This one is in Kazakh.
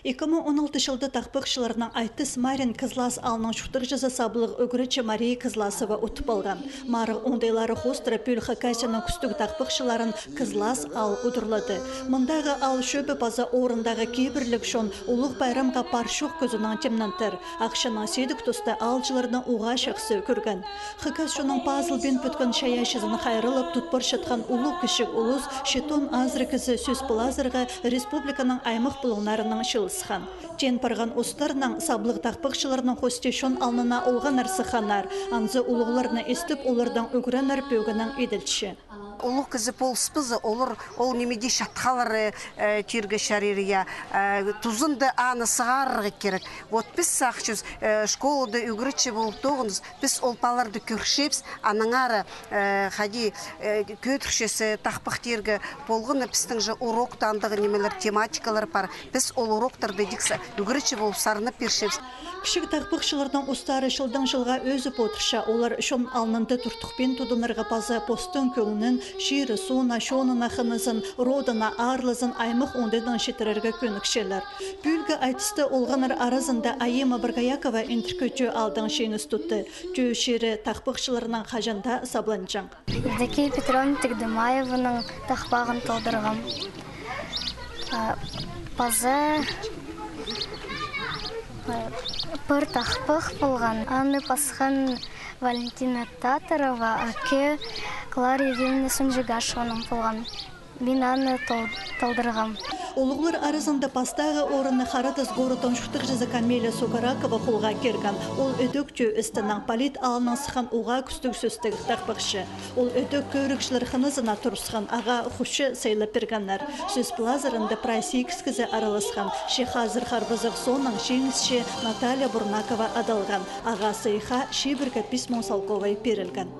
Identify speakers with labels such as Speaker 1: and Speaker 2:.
Speaker 1: 2016 жылда тақпықшыларының Айтыс Марин Кызлас алының шуқтық жаза сабылық өгірічі Мария Кызласова ұтып алған. Марық ондайлары хостыра пөл хакасияның күстік тақпықшыларын Кызлас ал ұдырлады. Мұндағы ал шөбі база орындағы кейбірлік шон ұлық байрамға паршуқ көзінің темнантыр. Ақшының сейдік тұста алжыларының уға шақсы көрген. Хакас шоның пазыл бен пөткін шаяшызын қайрылып тұтпыр шытқан ұлық кішік ұлыз шетон азрыкізі сөз пылазырға республиканың аймық бұлыңларының шылысқан. Тен парған ұстарының саблық тақпықшыларының хостешон алнына олған арсықанар, анзы ұлығыларына естіп олардан өгірен әрпеугінің еділші.
Speaker 2: Улуг кызы полспызы олар ол немеде шатқалары терге шаририя тузынды аны сығарғы керек. Вот біз сақшыз школада үгірітші болып тоғыныз, біз ол паларды көршепс, аныңары хади көтіршесі тақпық терге болғыны біздің же урок тандығы немелер тематикалар бар. Біз ол уроктарды декса үгірітші болып сарынып бершепс.
Speaker 1: Кішік тақпықшылардың ұстары жылдан жылға өзі потырша, олар шон алнынды тұртықпен тұдынырға база постын көлінің шиірі суына, шонына қынызын, родына, арлызын аймық ондайдан шетірерге көнікшелер. Бүлгі айтысты олғаныр арызында Айема Біргаякова интеркөтчі алдың шейініс тұтты. Жө шері тақпықшыларының қажанда сабланжан.
Speaker 3: Евдокия Петровна Тегдемаеваның тақпағын толдырғам. База бір тақпық болған. Анны Пасхан Валентина Татарова, аке Клара Евгения Сунжигашованың болған. Мен Анны толдырғам.
Speaker 1: Олығылар арызында пастағы орынны Харатыз ғорытын шуқтық жазы Камеля Согаракова қолға керген. Ол өдөкчі үстінің полит алының сыған уға күстік сөстігі тақпықшы. Ол өдөк көрікшілер қынызына тұрысқан аға құшы сайлы пергенлер. Сөз плазарында прайсикскізі аралысқан. Шехазыр Харбазық соның шеңізші Наталья Бурнакова адалған. Аға сайыға шебіргі письмо салковай перілген.